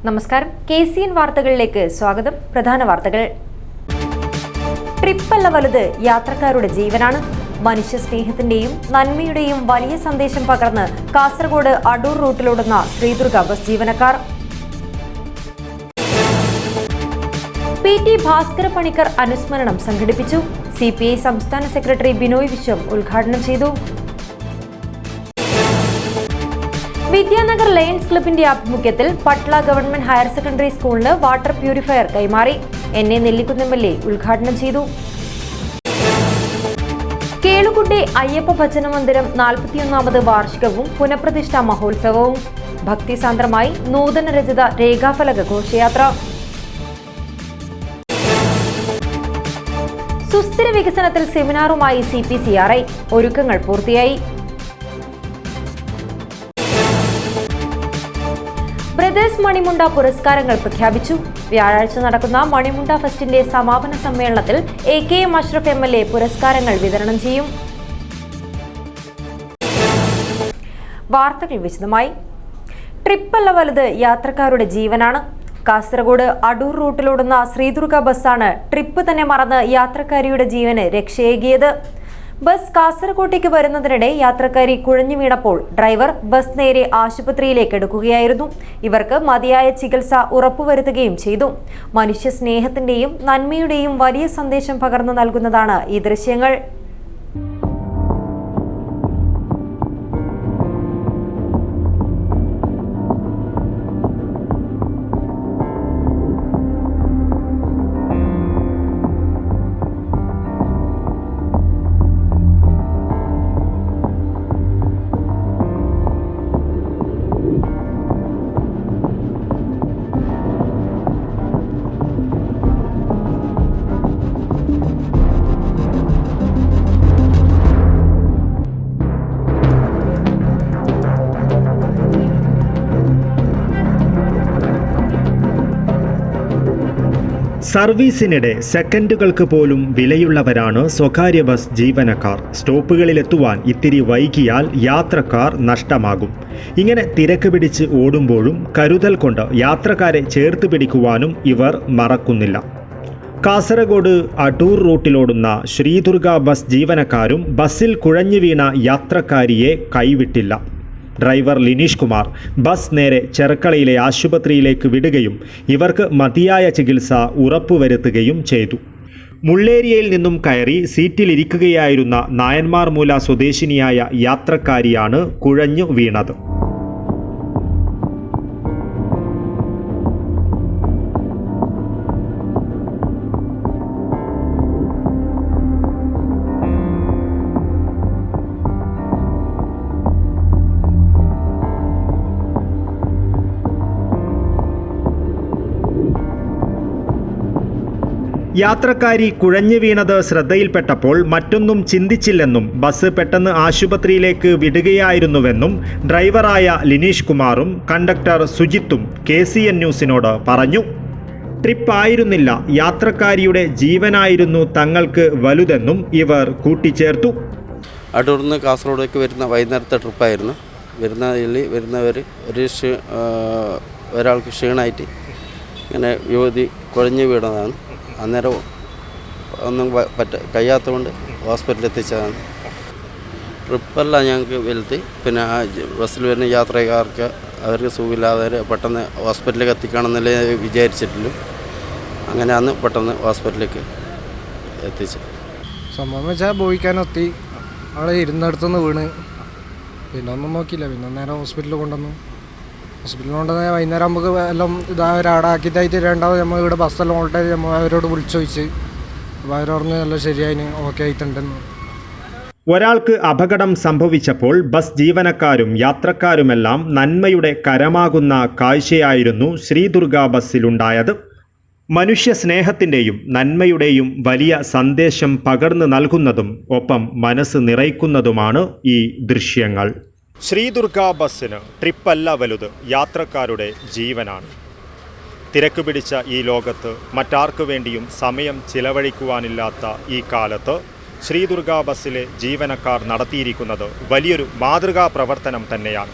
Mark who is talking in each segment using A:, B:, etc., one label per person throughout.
A: നമസ്കാരം. KCN വാർത്തകളിലേക്ക് സ്വാഗതം. പ്രധാന വാർത്തകൾ. ട്രിപ്പല്ല വലുത്, യാത്രക്കാരുടെ ജീവനാണ്. മനുഷ്യ സ്നേഹത്തിന്റെയും നന്മയുടെയും വലിയ സന്ദേശം പകർന്ന് കാസർഗോഡ് അടൂർ റൂട്ടിലോടുന്ന ശ്രീദുർഗ ബസ് ജീവനക്കാർ. PT ഭാസ്കര പണിക്കർ അനുസ്മരണം സംഘടിപ്പിച്ചു. CPI സംസ്ഥാന സെക്രട്ടറി ബിനോയ് വിശ്വം ഉദ്ഘാടനം ചെയ്തു. വിദ്യാനഗർ ലയൺസ് ക്ലബിന്റെ ആഭിമുഖ്യത്തിൽ പട്ള ഗവൺമെന്റ് ഹയർ സെക്കൻഡറി സ്കൂളിന് വാട്ടർ പ്യൂരിഫയർ കൈമാറി. NA നെല്ലിക്കുന്ന് MLA ഉദ്ഘാടനം ചെയ്തു. കേളുകുട്ടി അയ്യപ്പ ഭജന മന്ദിരം 41ാമത് വാർഷികവും പുനഃപ്രതിഷ്ഠാ മഹോത്സവവും. ഭക്തിസാന്ദ്രമായി നൂതന രചിത രേഖാഫലക ഘോഷയാത്ര. സുസ്ഥിര വികസനത്തിൽ സെമിനാറുമായി CPCRI. ഒരുക്കങ്ങൾ പൂർത്തിയായി. ബ്രദേഴ്സ് മണിമുണ്ട പുരസ്കാരങ്ങൾ പ്രഖ്യാപിച്ചു. വ്യാഴാഴ്ച നടക്കുന്ന മണിമുണ്ട ഫെസ്റ്റിന്റെ സമാപന സമ്മേളനത്തിൽ AKM അഷ്റഫ് MLA പുരസ്കാരങ്ങൾ വിതരണം ചെയ്യും. വാർത്തകൾ വിശദമായി. ട്രിപ്പല്ല വലുത്, യാത്രക്കാരുടെ ജീവനാണ്. കാസർഗോഡ് അടൂർ റൂട്ടിലോടുന്ന ശ്രീദുർഗ ബസ്സാണ് ട്രിപ്പ് തന്നെ മറന്ന് യാത്രക്കാരിയുടെ ജീവന് രക്ഷയേകിയത്. ബസ് കാസർഗോട്ടേക്ക് വരുന്നതിനിടെ യാത്രക്കാരി കുഴഞ്ഞു വീണപ്പോൾ ഡ്രൈവർ ബസ് നേരെ ആശുപത്രിയിലേക്ക് എടുക്കുകയായിരുന്നു. ഇവർക്ക് മതിയായ ചികിത്സ ഉറപ്പുവരുത്തുകയും ചെയ്തു. മനുഷ്യ സ്നേഹത്തിന്റെയും നന്മയുടെയും വലിയ സന്ദേശം പകർന്നു നൽകുന്നതാണ് ഈ ദൃശ്യങ്ങൾ.
B: സർവീസിനിടെ സെക്കൻഡുകൾക്ക് പോലും വിലയുള്ളവരാണ് സ്വകാര്യ ബസ് ജീവനക്കാർ. സ്റ്റോപ്പുകളിലെത്തുവാൻ ഇത്തിരി വൈകിയാൽ യാത്രക്കാർ നഷ്ടമാകും. ഇങ്ങനെ തിരക്ക് പിടിച്ച് ഓടുമ്പോഴും കരുതൽ കൊണ്ട് യാത്രക്കാരെ ചേർത്ത് പിടിക്കുവാനും ഇവർ മറക്കുന്നില്ല. കാസർഗോഡ് അടൂർ റൂട്ടിലോടുന്ന ശ്രീദുർഗ ബസ് ജീവനക്കാരും ബസ്സിൽ കുഴഞ്ഞു വീണ യാത്രക്കാരിയെ കൈവിട്ടില്ല. ഡ്രൈവർ ലിനീഷ് കുമാർ ബസ് നേരെ ചെർക്കളയിലെ ആശുപത്രിയിലേക്ക് വിടുകയും ഇവർക്ക് മതിയായ ചികിത്സ ഉറപ്പുവരുത്തുകയും ചെയ്തു. മുള്ളേരിയയിൽ നിന്നും കയറി സീറ്റിലിരിക്കുകയായിരുന്ന നായന്മാർ മൂല സ്വദേശിനിയായ യാത്രക്കാരിയാണ് കുഴഞ്ഞു വീണത്. യാത്രക്കാരി കുഴഞ്ഞു വീണത് ശ്രദ്ധയിൽപ്പെട്ടപ്പോൾ മറ്റൊന്നും ചിന്തിച്ചില്ലെന്നും ബസ് പെട്ടെന്ന് ആശുപത്രിയിലേക്ക് വിടുകയായിരുന്നുവെന്നും ഡ്രൈവറായ ലിനീഷ് കുമാറും കണ്ടക്ടർ സുജിത്തും KCN ന്യൂസിനോട് പറഞ്ഞു. ട്രിപ്പായിരുന്നില്ല, യാത്രക്കാരിയുടെ ജീവനായിരുന്നു തങ്ങൾക്ക് വലുതെന്നും ഇവർ കൂട്ടിച്ചേർത്തു.
C: അടൂരിൽ നിന്ന് കാസർഗോഡേക്ക് വരുന്ന വൈകുന്നേരത്തെ ട്രിപ്പായിരുന്നു. വരുന്നവർ ഒരാൾക്ക് ക്ഷീണമായിട്ട് ഇങ്ങനെ യുവതി കുഴഞ്ഞു വീണതാണ്. അന്നേരം ഒന്നും കഴിയാത്തതുകൊണ്ട് ഹോസ്പിറ്റലിൽ എത്തിച്ചതാണ്. ട്രിപ്പല്ല ഞങ്ങൾക്ക് വലുത്. പിന്നെ ആ ബസ്സിൽ വരുന്ന യാത്രക്കാർക്ക് അവർക്ക് സുഖമില്ലാതെ പെട്ടെന്ന് ഹോസ്പിറ്റലിലേക്ക് എത്തിക്കണമെന്നല്ലേ വിചാരിച്ചിട്ടുള്ളൂ. അങ്ങനെ അന്ന് പെട്ടെന്ന് ഹോസ്പിറ്റലിലേക്ക് എത്തിച്ചു.
D: സംഭവം വെച്ചാൽ ബോയിക്കാനെത്തി അവിടെ ഇരുന്നിടത്തുനിന്ന് വീണ് പിന്നെ ഒന്നും നോക്കിയില്ല. പിന്നെ നേരെ ഹോസ്പിറ്റലിൽ കൊണ്ടുവന്നു. വൈകുന്നേരം നമുക്ക് എല്ലാം ഒരാടാക്കിയിട്ടായിട്ട് രണ്ടാമത് നമ്മൾ ഇവിടെ ബസ്സെല്ലാം ഓൾട്ടേജ് നമ്മൾ അവരോട് വിളിച്ചു ചോദിച്ച് അപ്പോൾ അവർ പറഞ്ഞ് എല്ലാം ശരിയായി, ഓക്കെ ആയിട്ടുണ്ടെന്ന്.
B: ഒരാൾക്ക് അപകടം സംഭവിച്ചപ്പോൾ ബസ് ജീവനക്കാരും യാത്രക്കാരുമെല്ലാം നന്മയുടെ കരമാകുന്ന കാഴ്ചയായിരുന്നു ശ്രീദുർഗ ബസ്സിലുണ്ടായത്. മനുഷ്യ സ്നേഹത്തിൻ്റെയും നന്മയുടെയും വലിയ സന്ദേശം പകർന്നു നൽകുന്നതും ഒപ്പം മനസ്സ് നിറയ്ക്കുന്നതുമാണ് ഈ ദൃശ്യങ്ങൾ. ശ്രീദുർഗ ബസ്സിന് ട്രിപ്പല്ല വലുത്, യാത്രക്കാരുടെ ജീവനാണ്. തിരക്ക് പിടിച്ച ഈ ലോകത്ത് മറ്റാർക്കു വേണ്ടിയും സമയം ചിലവഴിക്കുവാനില്ലാത്ത ഈ കാലത്ത് ശ്രീദുർഗ ബസ്സിലെ ജീവനക്കാർ നടത്തിയിരിക്കുന്നത് വലിയൊരു മാതൃകാ പ്രവർത്തനം തന്നെയാണ്.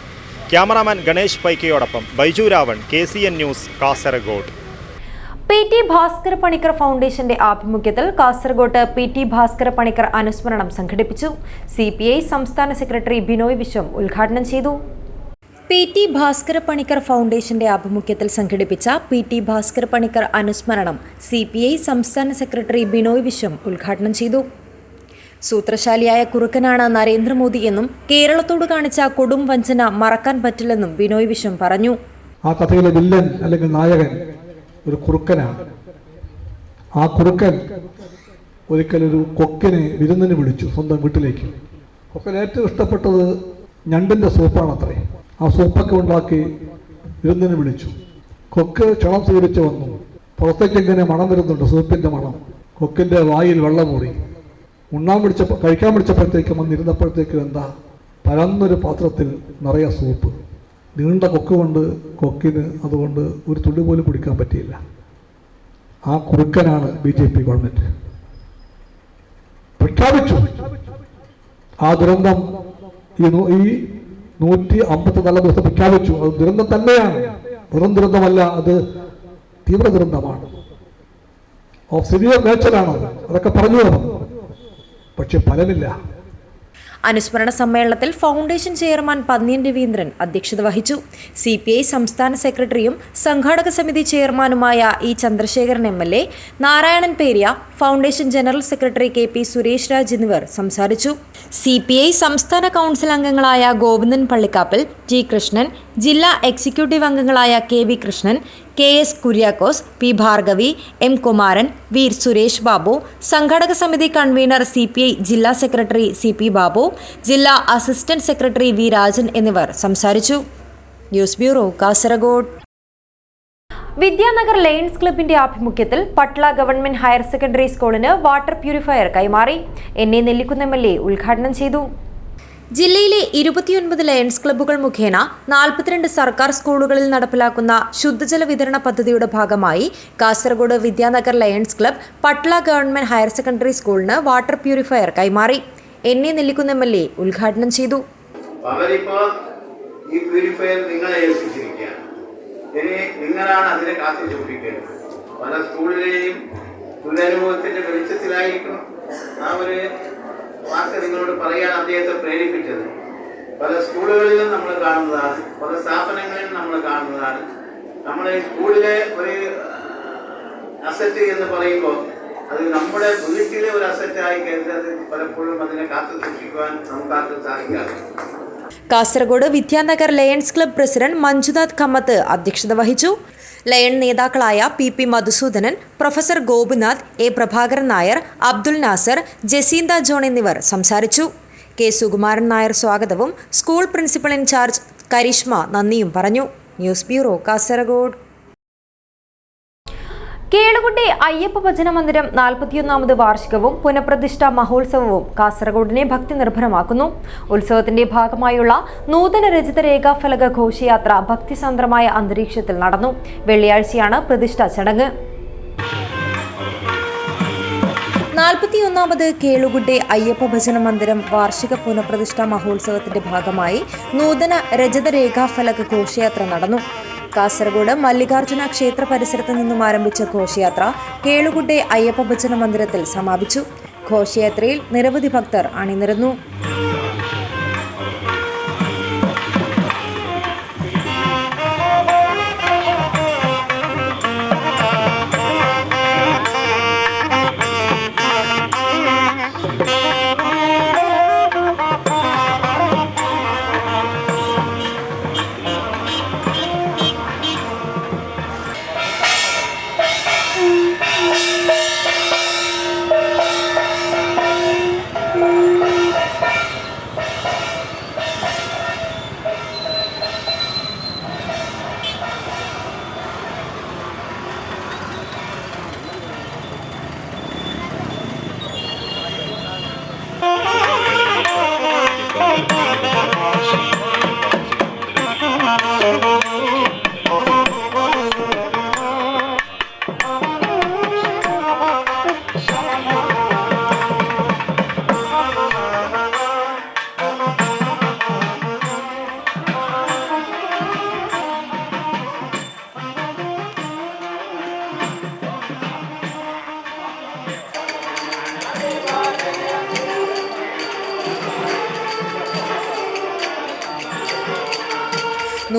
B: ക്യാമറാമാൻ ഗണേഷ് പൈക്കയോടൊപ്പം Baiju Ravan, KCN news, Kasaragod.
A: PT Bhaskara Panicker ഫൗണ്ടേഷന്റെ ആഭിമുഖ്യത്തിൽ കാസർഗോഡ് PT ഭാസ്കര പണിക്കർ അനുസ്മരണം സംഘടിപ്പിച്ചു. CPI സംസ്ഥാന സെക്രട്ടറി ബിനോയ് വിശ്വം ഉദ്ഘാടനം ചെയ്തു. PT ഭാസ്കര പണിക്കർ ഫൗണ്ടേഷന്റെ ആഭിമുഖ്യത്തിൽ സംഘടിപ്പിച്ച PT ഭാസ്കര പണിക്കർ അനുസ്മരണം CPI സംസ്ഥാന സെക്രട്ടറി ബിനോയ് വിശ്വം ഉദ്ഘാടനം ചെയ്തു. സൂത്രശാലിയായ കുറുക്കനാണ് നരേന്ദ്രമോദി എന്നും കേരളത്തോട് കാണിച്ച കൊടും വഞ്ചന മറക്കാൻ പറ്റില്ലെന്നും ബിനോയ് വിശ്വം പറഞ്ഞു.
E: ആ കഥയിലെ വില്ലൻ അല്ലെങ്കിൽ നായകൻ ഒരു കുറുക്കനാണ്. ആ കുറുക്കൻ ഒരിക്കലൊരു കൊക്കിനെ വിരുന്നിന് വിളിച്ചു സ്വന്തം വീട്ടിലേക്ക്. കൊക്കൻ ഏറ്റവും ഇഷ്ടപ്പെട്ടത് ഞണ്ടിൻ്റെ സൂപ്പാണത്രേ. ആ സൂപ്പൊക്കെ ഉണ്ടാക്കി വിരുന്നിന് വിളിച്ചു. കൊക്ക് ക്ഷണം സ്വീകരിച്ച് വന്നു. പുറത്തേക്ക് ഇങ്ങനെ മണം വരുന്നുണ്ട്, സൂപ്പിൻ്റെ മണം. കൊക്കിൻ്റെ വായിൽ വെള്ളം മൂടി. കഴിക്കാൻ പിടിച്ചപ്പോഴത്തേക്കും വന്നിരുന്നപ്പോഴത്തേക്കും എന്താ, പരന്നൊരു പാത്രത്തിൽ നിറയെ സൂപ്പ്. നീണ്ട കൊക്ക് കൊണ്ട് കൊക്കിന് അതുകൊണ്ട് ഒരു തുള്ളി പോലും പിടിക്കാൻ പറ്റിയില്ല. ആ കുറുക്കനാണ് BJP ഗവൺമെൻറ്. പ്രഖ്യാപിച്ചു ആ ദുരന്തം ഈ 154 ദിവസം പ്രഖ്യാപിച്ചു. അത് ദുരന്തം തന്നെയാണ്, വെറും ദുരന്തമല്ല, അത് തീവ്ര ദുരന്തമാണ്, ഓഫ് സിവിയർ നേച്ചറാണ്. അതൊക്കെ പറഞ്ഞു തന്നു, പക്ഷെ ഫലമില്ല.
A: അനുസ്മരണ സമ്മേളനത്തിൽ ഫൗണ്ടേഷൻ ചെയർമാൻ പന്ന്യൻ രവീന്ദ്രൻ അധ്യക്ഷത വഹിച്ചു. CPI സംസ്ഥാന സെക്രട്ടറിയും സംഘാടക സമിതി ചെയർമാനുമായ E Chandrasekharan MLA, Narayanan Periya, foundation general secretary KP Suresh Raj എന്നിവർ സംസാരിച്ചു. CPI സംസ്ഥാന കൗൺസിൽ അംഗങ്ങളായ ഗോവിന്ദൻ പള്ളിക്കാപ്പൽ, T കൃഷ്ണൻ, ജില്ലാ എക്സിക്യൂട്ടീവ് അംഗങ്ങളായ KV Krishnan, KS Kuriakose, P Bhargavi, M Kumaran, Veer Suresh Babu, സംഘാടക സമിതി കൺവീനർ CPI ജില്ലാ സെക്രട്ടറി CP ബാബു, ജില്ലാ അസിസ്റ്റന്റ് സെക്രട്ടറി V രാജൻ എന്നിവർ സംസാരിച്ചു. News bureau, Kasaragod. Vidyanagar lions ക്ലബിന്റെ ആഭിമുഖ്യത്തിൽ പട്ള ഗവൺമെന്റ് ഹയർ സെക്കൻഡറി സ്കൂളിന് വാട്ടർ പ്യൂരിഫയർ കൈമാറി. NA നെല്ലിക്കുന്ന് MLA ഉദ്ഘാടനം ചെയ്തു. ജില്ലയിലെ 29 ലയൺസ് ക്ലബ്ബുകൾ മുഖേന 42 സർക്കാർ സ്കൂളുകളിൽ നടപ്പിലാക്കുന്ന ശുദ്ധജല വിതരണ പദ്ധതിയുടെ ഭാഗമായി Kasaragod Vidyanagar Lions club Patla government higher secondary സ്കൂളിന് വാട്ടർ പ്യൂരിഫയർ കൈമാറി. NA നെല്ലിക്കുന്ന് MLA ഉദ്ഘാടനം ചെയ്തു.
F: ഈ പ്യൂരിഫയർ നിങ്ങളെ ഏൽപ്പിച്ചിരിക്കുകയാണ്. ഇനി നിങ്ങളാണ് അതിനെ കാത്തു സൂക്ഷിക്കേണ്ടത്. പല സ്കൂളിലെയും ദുരനുഭവത്തിന്റെ വെളിച്ചത്തിലായിരിക്കണം ആ ഒരു വാക്ക് നിങ്ങളോട് പറയാൻ അദ്ദേഹത്തെ പ്രേരിപ്പിച്ചത്. പല സ്കൂളുകളിലും നമ്മൾ കാണുന്നതാണ്, പല സ്ഥാപനങ്ങളിലും നമ്മൾ കാണുന്നതാണ്. നമ്മൾ ഈ സ്കൂളിലെ ഒരു അസറ്റ് എന്ന് പറയുമ്പോൾ അത് നമ്മുടെ വീട്ടിലെ ഒരു അസറ്റായി കരുതത് പലപ്പോഴും അതിനെ കാത്തു സൂക്ഷിക്കുവാൻ നമുക്കാർക്കും സാധിക്കാതെ.
A: Kasaragod Vidyanagar Lions Club president Manjunath Kamath അധ്യക്ഷത വഹിച്ചു. ലയൺ നേതാക്കളായ PP Madhusudanan, professor Gopinath, A Prabhakaran Nair, Abdul Nasser, Jacintha John എന്നിവർ സംസാരിച്ചു. K സുകുമാരൻ നായർ സ്വാഗതവും സ്കൂൾ പ്രിൻസിപ്പൽ ഇൻചാർജ് കരിഷ്മ നന്ദിയും പറഞ്ഞു. News bureau, Kasaragod. കേളുകുട്ടി അയ്യപ്പ ഭജന മന്ദിരം 41ാമത് വാർഷികവും പുനഃപ്രതിഷ്ഠാ മഹോത്സവവും കാസർഗോഡിനെ ഭക്തി നിർഭരമാക്കുന്നു. ഉത്സവത്തിന്റെ ഭാഗമായുള്ള നൂതന രചിത രേഖാഫലക ഘോഷയാത്ര ഭക്തിസാന്ദ്രമായ അന്തരീക്ഷത്തിൽ നടന്നു. വെള്ളിയാഴ്ചയാണ് പ്രതിഷ്ഠാ ചടങ്ങ്. 41ാമത് കേളുകുട്ടി അയ്യപ്പ ഭജന മന്ദിരം വാർഷിക പുനഃപ്രതിഷ്ഠാ മഹോത്സവത്തിന്റെ ഭാഗമായി നൂതന രചിത രേഖാഫലക ഘോഷയാത്ര നടന്നു. കാസർഗോഡ് മല്ലികാർജുന ക്ഷേത്ര പരിസരത്ത് നിന്നും ആരംഭിച്ച ഘോഷയാത്ര കേളുകുട്ടി അയ്യപ്പ ഭജന മന്ദിരത്തിൽ സമാപിച്ചു. ഘോഷയാത്രയിൽ നിരവധി ഭക്തർ അണിനിരന്നു.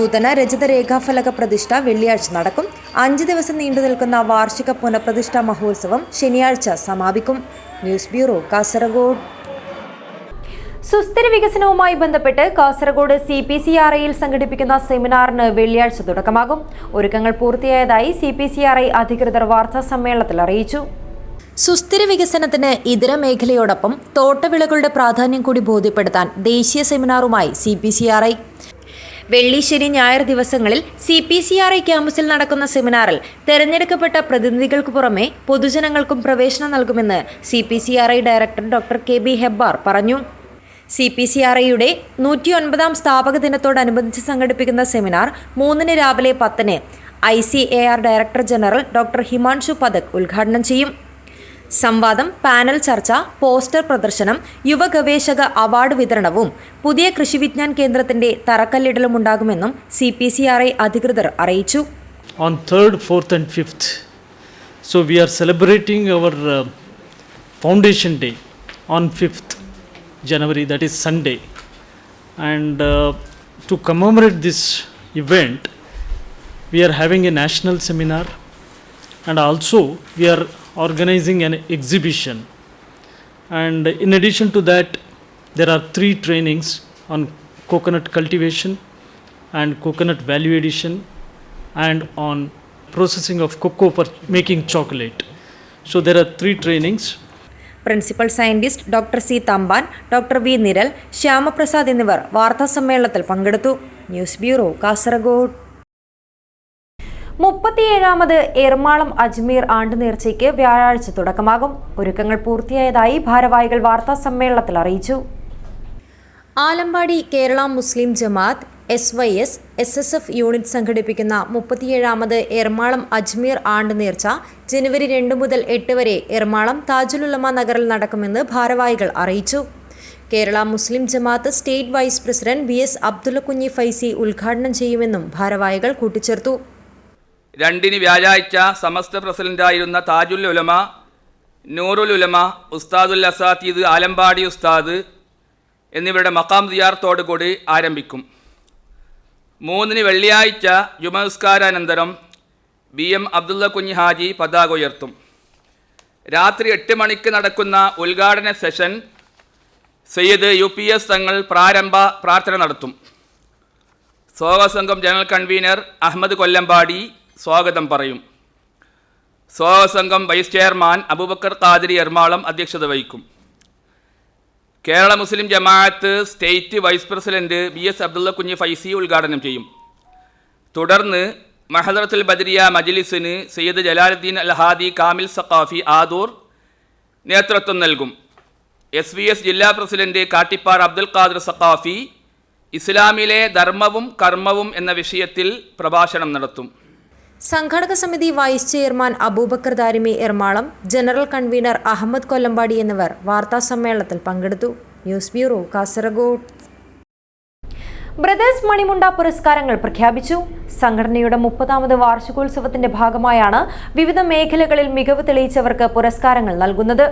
A: നൂതന രജത രേഖാഫലക പ്രതിഷ്ഠ വെള്ളിയാഴ്ച നടക്കും. 5 ദിവസം നീണ്ടു നിൽക്കുന്ന വാർഷിക പുനഃപ്രതിഷ്ഠാ മഹോത്സവം ശനിയാഴ്ച സമാപിക്കും. News bureau, Kasaragod. സുസ്ഥിര വികസനവുമായി ബന്ധപ്പെട്ട് കാസർഗോഡ് CPCRIയിൽ സംഘടിപ്പിക്കുന്ന സെമിനാറിന് വെള്ളിയാഴ്ച തുടക്കമാകും. ഒരുക്കങ്ങൾ പൂർത്തിയായതായി CPCRI അധികൃതർ വാർത്താ സമ്മേളനത്തിൽ അറിയിച്ചു. സുസ്ഥിര വികസനത്തിന് ഇതര മേഖലയോടൊപ്പം തോട്ടവിളകളുടെ പ്രാധാന്യം കൂടി ബോധ്യപ്പെടുത്താൻ ദേശീയ സെമിനാറുമായി CPCRI. വെള്ളി, ശനി, ഞായർ ദിവസങ്ങളിൽ CPCRI ക്യാമ്പസിൽ നടക്കുന്ന സെമിനാറിൽ തെരഞ്ഞെടുക്കപ്പെട്ട പ്രതിനിധികൾക്ക് പുറമെ പൊതുജനങ്ങൾക്കും പ്രവേശനം നൽകുമെന്ന് CPCRI director doctor KB Hebbar പറഞ്ഞു. CPCRIയുടെ 109ാം സ്ഥാപക ദിനത്തോടനുബന്ധിച്ച് സംഘടിപ്പിക്കുന്ന സെമിനാർ 3 രാവിലെ 10 ICAR director general doctor Himanshu Pathak ഉദ്ഘാടനം ചെയ്യും. സംവാദം, പാനൽ ചർച്ച, പോസ്റ്റർ പ്രദർശനം, യുവ ഗവേഷക അവാർഡ് വിതരണവും പുതിയ കൃഷി വിജ്ഞാൻ കേന്ദ്രത്തിന്റെ തറക്കല്ലിടലും ഉണ്ടാകുമെന്നും CPCRI അധികൃതർ അറിയിച്ചു.
G: On 3rd, 4th and 5th, so we are celebrating our foundation day on 5th January, that is Sunday, and to commemorate this event we are having a national seminar, and also we are organizing an exhibition, and in addition to that there are 3 trainings on coconut cultivation and coconut value addition and on processing of cocoa for making chocolate. So there are 3 trainings.
A: Principal scientist doctor C. Thampan, doctor V. Niral, Shyamaprasad എന്നിവർ വാർത്താ സമ്മേളനത്തിൽ പങ്കെടുത്തു. News bureau, Kasaragod. 37ാമത് എറമാളം അജ്മീർ ആണ്ടുനേർച്ചയ്ക്ക് വ്യാഴാഴ്ച തുടക്കമാകും. ഒരുക്കങ്ങൾ പൂർത്തിയായതായി ഭാരവാഹികൾ വാർത്താ സമ്മേളനത്തിൽ അറിയിച്ചു. Alampady Kerala Muslim Jamaath SYS SSF unit സംഘടിപ്പിക്കുന്ന 37ാമത് എറമാളം അജ്മീർ ആണ്ടുനേർച്ച ജനുവരി 2 മുതൽ 8 വരെ എറമാളം താജുൽ ഉലമ നഗറിൽ നടക്കുമെന്ന് ഭാരവാഹികൾ അറിയിച്ചു. Kerala Muslim Jamaath state vice president BS Abdullakunhi Faizy ഉദ്ഘാടനം ചെയ്യുമെന്നും ഭാരവാഹികൾ കൂട്ടിച്ചേർത്തു.
H: 2 വ്യാഴാഴ്ച സമസ്ത പ്രസിഡന്റായിരുന്ന താജുൽ ഉലമ, നൂറുൽ ഉലമ, ഉസ്താദുൽ അസാത്തീദ് ആലമ്പാടി ഉസ്താദ് എന്നിവരുടെ മഖാം സിയാറത്തോടുകൂടി ആരംഭിക്കും. 3 വെള്ളിയാഴ്ച ജുമസ്കാരാനന്തരം BM അബ്ദുള്ളക്കുഞ്ഞി ഹാജി പതാക ഉയർത്തും. രാത്രി 8 മണിക്ക് നടക്കുന്ന ഉദ്ഘാടന സെഷൻ സയ്യിദ് UPS തങ്ങൾ പ്രാരംഭ പ്രാർത്ഥന നടത്തും. സ്വാഗതസംഘം ജനറൽ കൺവീനർ അഹമ്മദ് കൊല്ലമ്പാടി സ്വാഗതം പറയും. സ്വാഗതസംഘം വൈസ് ചെയർമാൻ അബൂബക്കർ ഖാദിരി എറമാളം അധ്യക്ഷത വഹിക്കും. Kerala Muslim Jamaath state vice president BS Abdullakunhi Faizy ഉദ്ഘാടനം ചെയ്യും. തുടർന്ന് മഹദറത്തുൽ ബദരിയ മജ്ലിസിന് സയ്യിദ് ജലാലുദ്ദീൻ അൽ ഹാദി കാമിൽ സഖാഫി ആദൂർ നേതൃത്വം നൽകും. SVS ജില്ലാ പ്രസിഡന്റ് കാട്ടിപ്പാർ അബ്ദുൽ ഖാദർ സഖാഫി ഇസ്ലാമിലെ ധർമ്മവും കർമ്മവും എന്ന വിഷയത്തിൽ പ്രഭാഷണം നടത്തും.
A: സംഘാടക സമിതി vice chairman Abubakar Darimi Eramalam, general convener Ahmed Kollampady എന്നിവർ വാർത്താ സമ്മേളനത്തിൽ പങ്കെടുത്തു. News bureau, Kasaragod. Brothers Manimunda പുരസ്കാരങ്ങൾ പ്രഖ്യാപിച്ചു. സംഘടനയുടെ 30ാമത് വാർഷികോത്സവത്തിന്റെ ഭാഗമായാണ് വിവിധ മേഖലകളിൽ മികവ് തെളിയിച്ചവർക്ക് പുരസ്കാരങ്ങൾ നൽകുന്നത്.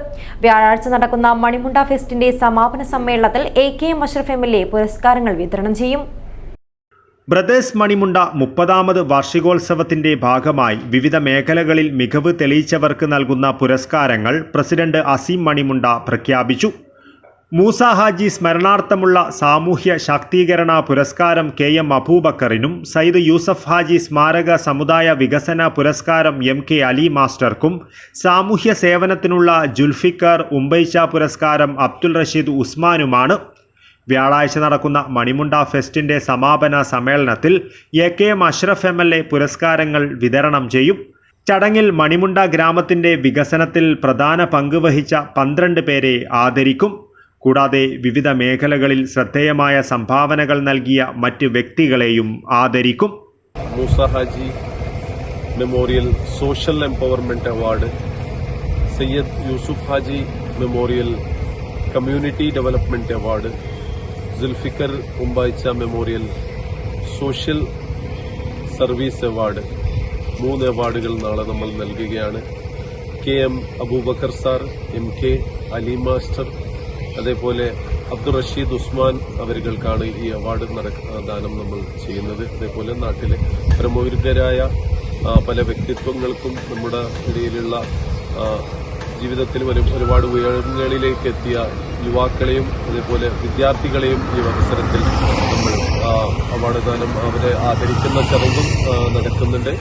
A: വ്യാഴാഴ്ച നടക്കുന്ന മണിമുണ്ട ഫെസ്റ്റിന്റെ സമാപന സമ്മേളനത്തിൽ AKM അഷ്റഫ് MLA പുരസ്കാരങ്ങൾ വിതരണം ചെയ്യും.
B: ബ്രദേഴ്സ് മണിമുണ്ട 30ാമത് വാർഷികോത്സവത്തിന്റെ ഭാഗമായി വിവിധ മേഖലകളിൽ മികവ് തെളിയിച്ചവർക്ക് നൽകുന്ന പുരസ്കാരങ്ങൾ പ്രസിഡന്റ് അസീം മണിമുണ്ട പ്രഖ്യാപിച്ചു. മൂസ ഹാജി സ്മരണാർത്ഥമുള്ള സാമൂഹ്യ ശാക്തീകരണ പുരസ്കാരം KM അബൂബക്കറിനും സയ്യിദ് യൂസഫ് ഹാജി സ്മാരക സമുദായ വികസന പുരസ്കാരം MK അലി മാസ്റ്റർക്കും സാമൂഹ്യ സേവനത്തിനുള്ള ജുൽഫിക്കർ ഉംബൈച്ച പുരസ്കാരം അബ്ദുൽ റഷീദ് ഉസ്മാനുമാണ്. വ്യാഴാഴ്ച നടക്കുന്ന മണിമുണ്ട ഫെസ്റ്റിന്റെ സമാപന സമ്മേളനത്തിൽ AKM അഷ്റഫ് MLA പുരസ്കാരങ്ങൾ വിതരണം ചെയ്യും. ചടങ്ങിൽ മണിമുണ്ട ഗ്രാമത്തിന്റെ വികസനത്തിൽ പ്രധാന പങ്ക് വഹിച്ച 12 പേരെ ആദരിക്കും. കൂടാതെ വിവിധ മേഖലകളിൽ ശ്രദ്ധേയമായ സംഭാവനകൾ നൽകിയ മറ്റ് വ്യക്തികളെയും ആദരിക്കും.
I: Moosa Haji memorial social empowerment award, Sayyid Yusuf Haji memorial community development award, Julfikar Umbaicha memorial social service award, 3 അവാർഡുകൾ നാളെ നമ്മൾ നൽകുകയാണ്. KM Abubakar sir, MK Ali master, അതേപോലെ അബ്ദുൾ റഷീദ് ഉസ്മാൻ അവരുകൾക്കാണ് ഈ അവാർഡ് ദാനം നമ്മൾ ചെയ്യുന്നത്. അതേപോലെ നാട്ടിലെ പ്രമുഖരായ പല വ്യക്തിത്വങ്ങൾക്കും നമ്മുടെ ഇടയിലുള്ള ജീവിതത്തിൽ ഒരുപാട് ഉയരങ്ങളിലേക്ക് എത്തിയ യുവാക്കളെയും അതേപോലെ വിദ്യാർത്ഥികളെയും ഈ അവസരത്തിൽ നമ്മൾ അവാർഡ് ദാനം അവരെ ആദരിക്കുന്ന ചടങ്ങും നടക്കുന്നുണ്ട്.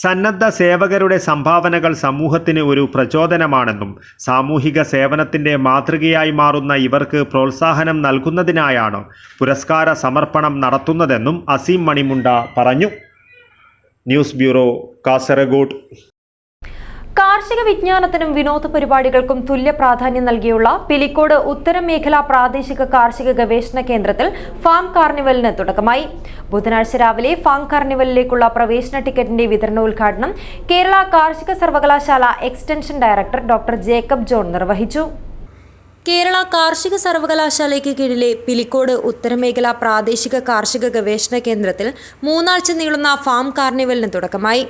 B: സന്നദ്ധ സേവകരുടെ സംഭാവനകൾ സമൂഹത്തിന് ഒരു പ്രചോദനമാണെന്നും സാമൂഹിക സേവനത്തിന്റെ മാതൃകയായി മാറുന്ന ഇവർക്ക് പ്രോത്സാഹനം നൽകുന്നതിനായാണ് പുരസ്കാര സമർപ്പണം നടത്തുന്നതെന്നും അസീം മണിമുണ്ട പറഞ്ഞു. News bureau, Kasaragod.
A: കാർഷിക വിജ്ഞാനത്തിനും വിനോദ പരിപാടികൾക്കും തുല്യ പ്രാധാന്യം നൽകിയുള്ള പിലിക്കോട് ഉത്തര മേഖലാ പ്രാദേശിക കാർഷിക ഗവേഷണ കേന്ദ്രത്തിൽ ഫാം കാർണിവലിന് തുടക്കമായി. ബുധനാഴ്ച രാവിലെ ഫാം കാർണിവലിലേക്കുള്ള പ്രവേശന ടിക്കറ്റിന്റെ വിതരണോദ്ഘാടനം കേരള കാർഷിക സർവകലാശാല extension director doctor Jacob John നിർവഹിച്ചു. കേരള കാർഷിക സർവകലാശാലയ്ക്ക് കീഴിലെ പിലിക്കോട് ഉത്തരമേഖലാ പ്രാദേശിക കാർഷിക ഗവേഷണ കേന്ദ്രത്തിൽ 3 ആഴ്ച നീളുന്ന ഫാം കാർണിവലിന് തുടക്കമായി.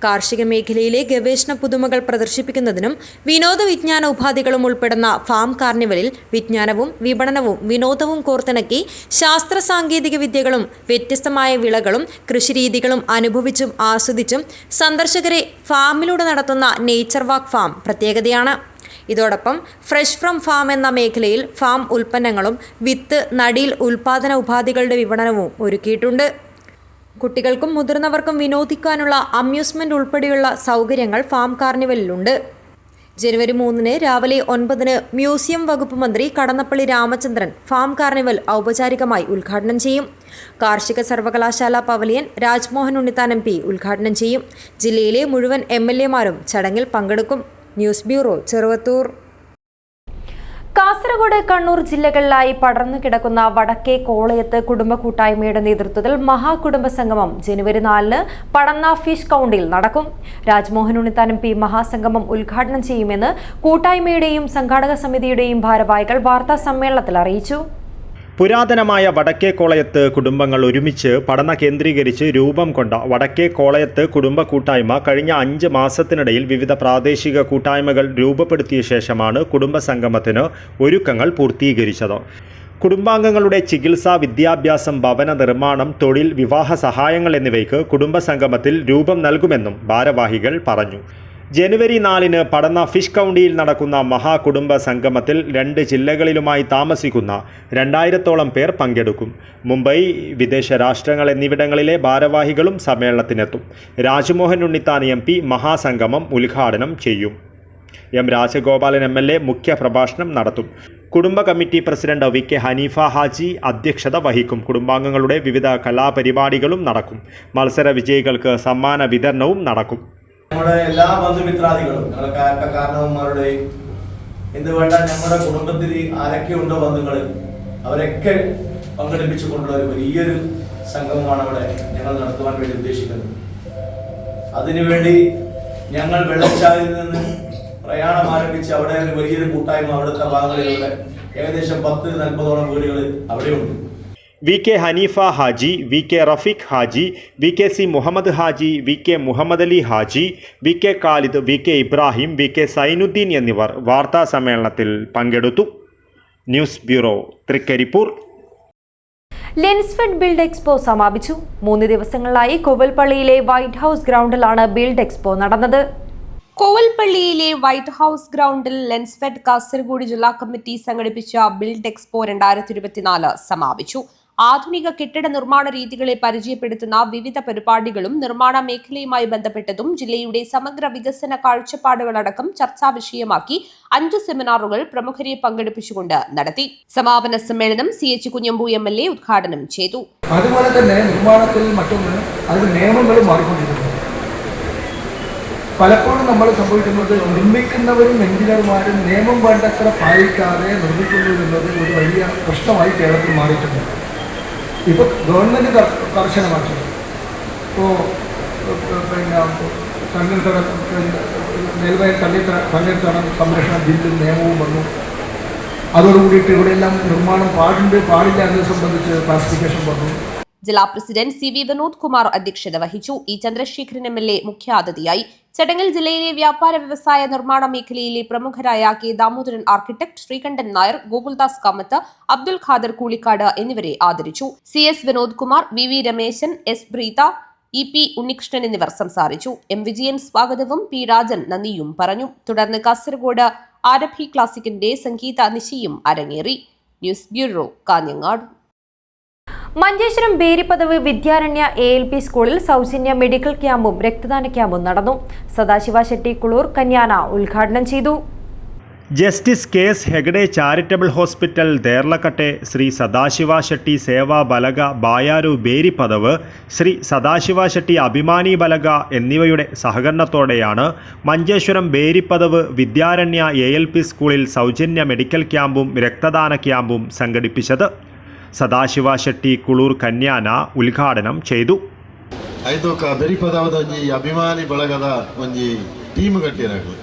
A: കാർഷിക മേഖലയിലെ ഗവേഷണ പുതുമകൾ പ്രദർശിപ്പിക്കുന്നതിനും വിനോദ വിജ്ഞാന ഉപാധികളും ഉൾപ്പെടുന്ന ഫാം കാർണിവലിൽ വിജ്ഞാനവും വിപണനവും വിനോദവും കോർത്തിണക്കി ശാസ്ത്ര സാങ്കേതിക വിദ്യകളും വ്യത്യസ്തമായ വിളകളും കൃഷിരീതികളും അനുഭവിച്ചും ആസ്വദിച്ചും സന്ദർശകരെ ഫാമിലൂടെ നടത്തുന്ന നേച്ചർ വാക്ക് ഫാം പ്രത്യേകതയാണ്. ഇതോടൊപ്പം ഫ്രഷ് ഫ്രം ഫാം എന്ന മേഖലയിൽ ഫാം ഉൽപ്പന്നങ്ങളും വിത്ത്, നടീൽ, ഉൽപാദന ഉപാധികളുടെ വിപണനവും ഒരുക്കിയിട്ടുണ്ട്. കുട്ടികൾക്കും മുതിർന്നവർക്കും വിനോദിക്കാനുള്ള അമ്യൂസ്മെന്റ് ഉൾപ്പെടെയുള്ള സൗകര്യങ്ങൾ ഫാം കാർണിവലിലുണ്ട്. ജനുവരി 3 രാവിലെ 9 മ്യൂസിയം വകുപ്പ് മന്ത്രി കടന്നപ്പള്ളി രാമചന്ദ്രൻ ഫാം കാർണിവൽ ഔപചാരികമായി ഉദ്ഘാടനം ചെയ്യും. കാർഷിക സർവകലാശാല പവലിയൻ രാജ്മോഹൻ ഉണ്ണിത്താൻ MP ഉദ്ഘാടനം ചെയ്യും. ജില്ലയിലെ മുഴുവൻ MLA-മാരും ചടങ്ങിൽ പങ്കെടുക്കും. News bureau, Cheruvathur. കാസർഗോഡ്, കണ്ണൂർ ജില്ലകളിലായി പടർന്നു കിടക്കുന്ന വടക്കേ കോളയത്ത് കുടുംബ കൂട്ടായ്മയുടെ നേതൃത്വത്തിൽ മഹാകുടുംബ സംഗമം ജനുവരി 4 പടന്ന ഫിഷ് കൗണ്ടിൽ നടക്കും. രാജ്മോഹൻ ഉണ്ണിത്താൻ MP മഹാസംഗമം ഉദ്ഘാടനം ചെയ്യുമെന്ന് കൂട്ടായ്മയുടെയും സംഘാടക സമിതിയുടെയും ഭാരവാഹികൾ വാർത്താ സമ്മേളനത്തിൽ അറിയിച്ചു.
B: പുരാതനമായ വടക്കേ കോളയത്ത് കുടുംബങ്ങൾ ഒരുമിച്ച് പഠന കേന്ദ്രീകരിച്ച് രൂപം കൊണ്ട വടക്കേ കോളയത്ത് കുടുംബ കൂട്ടായ്മ കഴിഞ്ഞ 5 മാസത്തിനിടയിൽ വിവിധ പ്രാദേശിക കൂട്ടായ്മകൾ രൂപപ്പെടുത്തിയ ശേഷമാണ് കുടുംബ സംഗമത്തിന് ഒരുക്കങ്ങൾ പൂർത്തീകരിച്ചത്. കുടുംബാംഗങ്ങളുടെ ചികിത്സ, വിദ്യാഭ്യാസം, ഭവന നിർമ്മാണം, തൊഴിൽ, വിവാഹ സഹായങ്ങൾ എന്നിവയ്ക്ക് കുടുംബ സംഗമത്തിൽ രൂപം നൽകുമെന്നും ഭാരവാഹികൾ പറഞ്ഞു. ജനുവരി 4 പടന്ന ഫിഷ് കൗണ്ടിയിൽ നടക്കുന്ന മഹാകുടുംബ സംഗമത്തിൽ 2 ജില്ലകളിലുമായി താമസിക്കുന്ന 2000-ഓളം പേർ പങ്കെടുക്കും. മുംബൈ, വിദേശ രാഷ്ട്രങ്ങൾ എന്നിവിടങ്ങളിലെ ഭാരവാഹികളും സമ്മേളനത്തിനെത്തും. രാജ്മോഹൻ ഉണ്ണിത്താൻ MP മഹാസംഗമം ഉദ്ഘാടനം ചെയ്യും. M. രാജഗോപാലൻ MLA മുഖ്യ പ്രഭാഷണം നടത്തും. കുടുംബ committee president VK Haneefa Haji അധ്യക്ഷത വഹിക്കും. കുടുംബാംഗങ്ങളുടെ വിവിധ കലാപരിപാടികളും നടക്കും. മത്സര വിജയികൾക്ക് സമ്മാന വിതരണവും നടക്കും.
F: നമ്മുടെ എല്ലാ ബന്ധുമിത്രാദികളും, ഞങ്ങളുടെ കാരണവന്മാരുടെയും എന്തുവേണ്ട നമ്മുടെ കുടുംബത്തിൽ ആരൊക്കെയുണ്ടോ ബന്ധുക്കൾ, അവരൊക്കെ പങ്കെടുപ്പിച്ചുകൊണ്ടുള്ള ഒരു വലിയൊരു സംഗമമാണ് അവിടെ ഞങ്ങൾ നടത്തുവാൻ വേണ്ടി ഉദ്ദേശിക്കുന്നത്. അതിനുവേണ്ടി ഞങ്ങൾ വെള്ളച്ചാലിൽ നിന്ന് പ്രയാണം ആരംഭിച്ച് അവിടെ ഒരു വലിയൊരു കൂട്ടായ്മ അവിടുത്തെ ഭാഗങ്ങളിലൂടെ ഏകദേശം 10-40ഓളം വീടുകൾ അവിടെയുണ്ട്.
B: VK Haneefa Haji, VK Rafeeq Haji, VKC Muhammad Haji, VK Muhammad Ali Haji, VK Khalid, VK Ibrahim, VK Zainuddin എന്നിവർ വാർത്താ സമ്മേളനത്തിൽ പങ്കെടുത്തു. News bureau, Trikaripur.
A: Lensfed build expo സമാപിച്ചു. 3 ദിവസങ്ങളിലായി കോവൽപ്പള്ളിയിലെ വൈറ്റ് ഹൗസ് ഗ്രൗണ്ടിലാണ് ബിൽഡ് എക്സ്പോ നടന്നത്.
J: കോവൽപ്പള്ളിയിലെ വൈറ്റ് ഹൗസ് ഗ്രൗണ്ടിൽ ലെൻസ്ഫെഡ് കാസർഗോഡ് ജില്ലാ കമ്മിറ്റി സംഘടിപ്പിച്ച ബിൽഡ് എക്സ്പോ 2024 സമാപിച്ചു. ആധുനിക കെട്ടിട നിർമ്മാണ രീതികളെ പരിചയപ്പെടുത്തുന്ന വിവിധ പരിപാടികളും നിർമ്മാണ മേഖലയുമായി ബന്ധപ്പെട്ടതും ജില്ലയുടെ സമഗ്ര വികസന കാഴ്ചപ്പാടുകളടക്കം ചർച്ചാ വിഷയമാക്കി 5 സെമിനാറുകൾ പ്രമുഖരെ പങ്കെടുപ്പിച്ചുകൊണ്ട് നടത്തി. സമാപന സമ്മേളനം CH കുഞ്ഞമ്പു MLA ഉദ്ഘാടനം ചെയ്തു.
E: അതുപോലെ തന്നെ നിർമ്മാണത്തിൽ മറ്റൊന്ന് അതിന് നിയമങ്ങളും മാറിക്കൊണ്ടിരിക്കുന്നു. പലപ്പോഴും നമ്മൾ സംഭവിക്കുന്നത് നിർമ്മിക്കുന്നവരും എഞ്ചിനീയർമാരും നിയമം വേണ്ടത്ര പാലിക്കാതെ നിർമ്മിക്കുന്നു എന്നത് ഒരു വലിയ പ്രശ്നമായി കേരളത്തിൽ മാറിയിട്ടുണ്ട്. ഇപ്പോൾ ഗവൺമെൻറ് കർശനമാക്കി. ഇപ്പോൾ നെൽവയൽ തണ്ണീർത്തടം സംരക്ഷണ ബില്ലും നിയമവും വന്നു. അതോടുകൂടിയിട്ട് ഇവിടെയെല്ലാം നിർമ്മാണം പാടില്ല എന്നത് സംബന്ധിച്ച് ക്ലാസിഫിക്കേഷൻ വന്നു.
J: ജില്ലാ president C V Vinod Kumar അധ്യക്ഷത വഹിച്ചു. ഇ ചന്ദ്രശേഖരൻ MLA മുഖ്യാതിഥിയായി. ചടങ്ങിൽ ജില്ലയിലെ വ്യാപാര വ്യവസായ നിർമ്മാണ മേഖലയിലെ പ്രമുഖരായ കെ ദാമോദരൻ ആർക്കിടെക്ട്, ശ്രീകണ്ഠൻ നായർ, ഗോകുൽദാസ് കാമത്ത്, അബ്ദുൽ ഖാദർ കൂളിക്കാട് എന്നിവരെ ആദരിച്ചു. CS Vinod Kumar, VV Rameshan, S Preetha, EP Unnikrishnan എന്നിവർ സംസാരിച്ചു. M വിജയൻ സ്വാഗതവും P രാജൻ നന്ദിയും പറഞ്ഞു. തുടർന്ന് കാസർഗോഡ് ആരഭി ക്ലാസിക്കിന്റെ സംഗീത നിശയും അരങ്ങേറി. News bureau, Kanhangad.
A: Manjeshwaram Beripadavu Vidyaranya ALP സ്കൂളിൽ സൗജന്യ മെഡിക്കൽ ക്യാമ്പും രക്തദാന ക്യാമ്പും നടന്നു. സദാശിവ ഷെട്ടി കുളൂർ കന്യാന ഉദ്ഘാടനം ചെയ്തു.
B: Justice KS Hegde charitable hospital Derlakatte, Shri Sadashiva Shetty Seva Balaga Bayaru Beripadavu, Shri Sadashiva Shetty Abhimani Balaga എന്നിവയുടെ സഹകരണത്തോടെയാണ് മഞ്ചേശ്വരം ബേരിപ്പദവ് വിദ്യാരണ്യ ALP സ്കൂളിൽ സൗജന്യ മെഡിക്കൽ ക്യാമ്പും രക്തദാന ക്യാമ്പും സംഘടിപ്പിച്ചത്. ಸದಾಶಿವ ಶೆಟ್ಟಿ ಕುಳೂರ್ ಕನ್ಯಾನ ಉದ್ಘಾಟನೆ ചെയ്തു.
K: ಐದೋಕ ಬೆರಿಪದವದ ಒಂಜಿ ಅಭಿಮಾನಿ ಬಳಗದ ಒಂಜಿ ಟೀಮ್ ಕಟ್ಟಿರಾಗಲು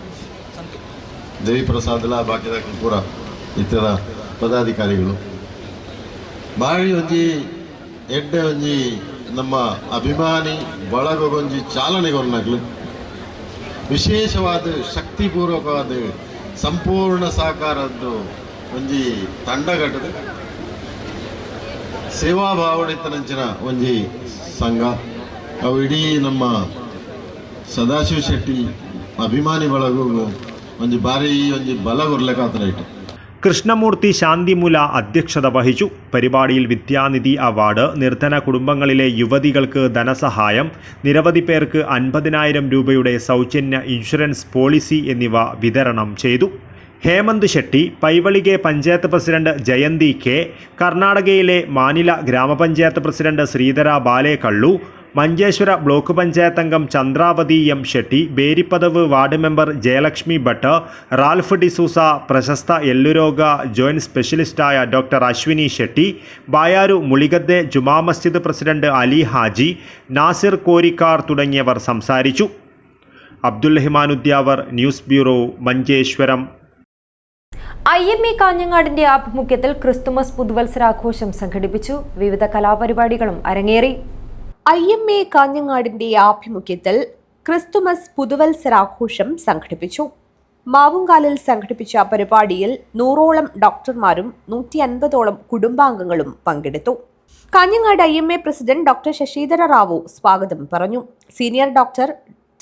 K: ದೇವಿ ಪ್ರಸಾದ್ಲ ಬಾಕಿದ ಪೂರ ಇತರ ಪದಾಧಿಕಾರಿಗಳು ಬಾಳಿ ಒಂಜಿ ಎಡ್ಡೆ ಒಂಜಿ ನಮ್ಮ ಅಭಿಮಾನಿ ಬಳಗೊಂಜಿ ಚಾಲನೆ ಕೊರ್ನಗ್ಲು ವಿಶೇಷವಾದ ಶಕ್ತಿಪೂರ್ವಕವಾದ ಸಂಪೂರ್ಣ ಸಹಕಾರದ್ದು ಒಂಜಿ ತಂಡ ಕಟ್ಟದ ಸೇವಾ ಭಾವನೆತನಂಚಿನ ಒಂಜಿ ಸಂಘ ಅವು ಇಡೀ ನಮ್ಮ ಸದಾಶಿವ ಶೆಟ್ಟಿ ಅಭಿಮಾನಿ ಬಳಗು ಒಂಜಿ ಭಾರಿ ಒಂಜಿ ಬಲ ಕೊರ್ಲೆಕಾತನೈಟ್.
B: കൃഷ്ണമൂർത്തി ശാന്തിമുല അധ്യക്ഷത വഹിച്ചു. പരിപാടിയിൽ വിദ്യാനിധി അവാർഡ്, നിർധന കുടുംബങ്ങളിലെ യുവതികൾക്ക് ധനസഹായം, നിരവധി പേർക്ക് 50,000 രൂപയുടെ സൗജന്യ ഇൻഷുറൻസ് പോളിസി എന്നിവ വിതരണം ചെയ്തു. ഹേമന്ത് ഷെട്ടി, പൈവളികെ പഞ്ചായത്ത് പ്രസിഡന്റ് ജയന്തി കെ, കർണാടകയിലെ മാനില ഗ്രാമപഞ്ചായത്ത് പ്രസിഡന്റ് ശ്രീധര ബാലേക്കള്ളു, മഞ്ചേശ്വര ബ്ലോക്ക് പഞ്ചായത്ത് അംഗം Chandravathi M Shetty, Beripadavu ward member Jayalakshmi Bhat, Ralph D'Souza, പ്രശസ്ത എല്ലുരോഗ ജോയിന്റ് സ്പെഷ്യലിസ്റ്റായ ഡോക്ടർ അശ്വിനി ഷെട്ടി, ബായാരു മുളിഗദ്ദെ ജുമാ മസ്ജിദ് പ്രസിഡന്റ് അലി ഹാജി, നാസിർ കോരിക്കാർ തുടങ്ങിയവർ സംസാരിച്ചു. Abdul Rahman Udyavar, news bureau, Manjeshwaram.
A: IMA കാഞ്ഞങ്ങാടിന്റെ ആഭിമുഖ്യത്തിൽ ക്രിസ്തുമസ് പുതുവത്സരാഘോഷം സംഘടിപ്പിച്ചു. വിവിധ കലാപരിപാടികളും അരങ്ങേറി.
J: IMA കാഞ്ഞങ്ങാടിന്റെ ആഭിമുഖ്യത്തിൽ ക്രിസ്തുമസ് പുതുവത്സരാഘോഷം സംഘടിപ്പിച്ചു. മാവുങ്കാലിൽ സംഘടിപ്പിച്ച പരിപാടിയിൽ 100ഓളം ഡോക്ടർമാരും 150ഓളം കുടുംബാംഗങ്ങളും പങ്കെടുത്തു. Kanhangad IMA president doctor Shashidhara Rao സ്വാഗതം പറഞ്ഞു. Senior doctor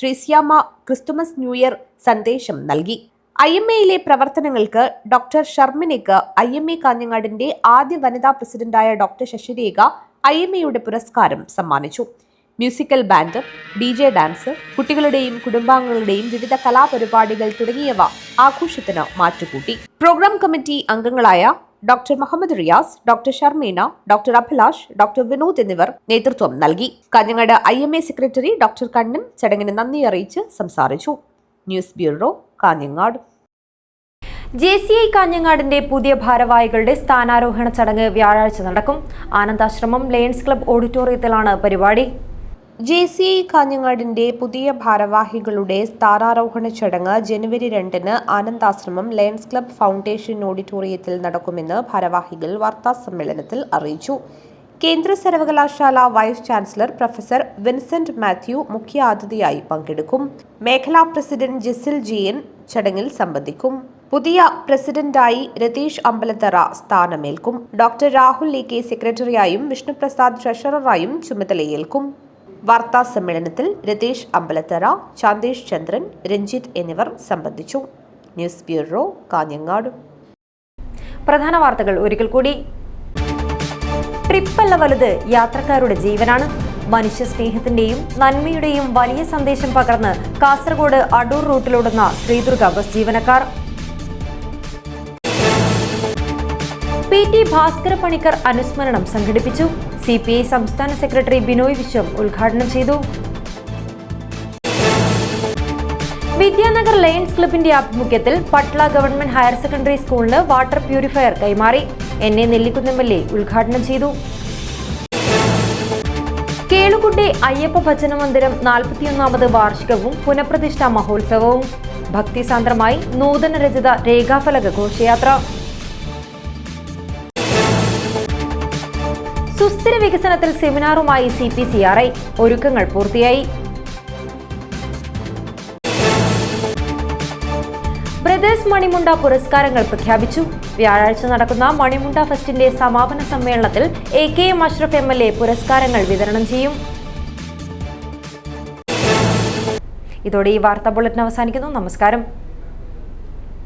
J: Trisyama Christmas new year സന്ദേശം നൽകി. IMAയിലെ പ്രവർത്തനങ്ങൾക്ക് ഡോക്ടർ ഷർമിനയ്ക്ക് IMA കാഞ്ഞങ്ങാടിന്റെ ആദ്യ വനിതാ പ്രസിഡന്റായ ഡോക്ടർ ശശിരേഖ IMAയുടെ പുരസ്കാരം സമ്മാനിച്ചു. മ്യൂസിക്കൽ ബാൻഡ്, DJ ഡാൻസ്, കുട്ടികളുടെയും കുടുംബാംഗങ്ങളുടെയും വിവിധ കലാപരിപാടികൾ തുടങ്ങിയവ ആഘോഷത്തിന് മാറ്റുകൂട്ടി. പ്രോഗ്രാം കമ്മിറ്റി അംഗങ്ങളായ doctor Muhammad Riyas, doctor Sharmina, doctor Abhilash, doctor Vinod എന്നിവർ നേതൃത്വം നൽകി. Kanhangad IMA secretary doctor Kannan ചടങ്ങിന് നന്ദി അറിയിച്ച് സംസാരിച്ചു. News bureau, Kanhangad.
A: JCI കാഞ്ഞങ്ങാടിന്റെ പുതിയ ഭാരവാഹികളുടെ സ്ഥാനാരോഹണ ചടങ്ങ് വ്യാഴാഴ്ച നടക്കും. ആനന്ദാശ്രമം ലയൺസ് ക്ലബ് ഓഡിറ്റോറിയത്തിലാണ് പരിപാടി.
J: JCI കാഞ്ഞങ്ങാടിന്റെ പുതിയ ഭാരവാഹികളുടെ സ്ഥാനാരോഹണ ചടങ്ങ് ജനുവരി 2-ന് ആനന്ദാശ്രമം ലയൺസ് ക്ലബ് ഫൗണ്ടേഷൻ ഓഡിറ്റോറിയത്തിൽ നടക്കുമെന്ന് ഭാരവാഹികൾ വാർത്താസമ്മേളനത്തിൽ അറിയിച്ചു. കേന്ദ്ര സർവകലാശാല vice chancellor professor Vincent Mathew മുഖ്യാതിഥിയായി പങ്കെടുക്കും. മേഖലാ പ്രസിഡന്റ് ജിസിൽ GN ചടങ്ങിൽ സംബന്ധിക്കും. പുതിയ പ്രസിഡന്റായി രതീഷ് അമ്പലത്തറ സ്ഥാനമേൽക്കും. ഡോക്ടർ രാഹുൽ AK സെക്രട്ടറിയായും വിഷ്ണുപ്രസാദ് ട്രഷററായും ചുമതലയേൽക്കും. വാർത്താ സമ്മേളനത്തിൽ രതീഷ് അമ്പലത്തറ, ചാന്ദേഷ് ചന്ദ്രൻ, രഞ്ജിത്ത് എന്നിവർ സംബന്ധിച്ചു. News bureau, Kanhangad.
A: പ്രധാന വാർത്തകൾ ഒരിക്കൽ കൂടി. ട്രിപ്പല്ല വലുത്, യാത്രക്കാരുടെ ജീവനാണ്. മനുഷ്യ സ്നേഹത്തിന്റെയും നന്മയുടെയും വലിയ സന്ദേശം പകർന്ന് കാസർഗോഡ് അടൂർ റൂട്ടിലോടുന്ന ശ്രീദുർഗ ബസ് ജീവനക്കാർ. PT ഭാസ്കര പണിക്കർ അനുസ്മരണം സംഘടിപ്പിച്ചു. CPI സംസ്ഥാന സെക്രട്ടറി ബിനോയ് വിശ്വം ഉദ്ഘാടനം ചെയ്തു. വിദ്യാനഗർ ലയൺസ് ക്ലബിന്റെ ആഭിമുഖ്യത്തിൽ പട്ള ഗവൺമെന്റ് ഹയർ സെക്കൻഡറി സ്കൂളിന് വാട്ടർ പ്യൂരിഫയർ കൈമാറി. NA നെല്ലിക്കുന്നം MLA ഉദ്ഘാടനം ചെയ്തു. കേളുകുട്ടെ അയ്യപ്പ ഭജന മന്ദിരം 41ാമത് വാർഷികവും പുനഃപ്രതിഷ്ഠാ മഹോത്സവവും. ഭക്തിസാന്ദ്രമായി നൂതന രചിത രേഖാഫലക ഘോഷയാത്ര. സുസ്ഥിര വികസനത്തിൽ സെമിനാറുമായി CPCRI. ഒരുക്കങ്ങൾ പൂർത്തിയായി. ബ്രദേഴ്സ് മണിമുണ്ട പുരസ്കാരങ്ങൾ പ്രഖ്യാപിച്ചു. വ്യാഴാഴ്ച നടക്കുന്ന മണിമുണ്ട ഫെസ്റ്റിന്റെ സമാപന സമ്മേളനത്തിൽ AKM അഷ്റഫ് MLA പുരസ്കാരങ്ങൾ വിതരണം ചെയ്യും. ഇതോടെ ഈ വാർത്താ ബുള്ളറ്റിൻ അവസാനിക്കുന്നു. നമസ്കാരം.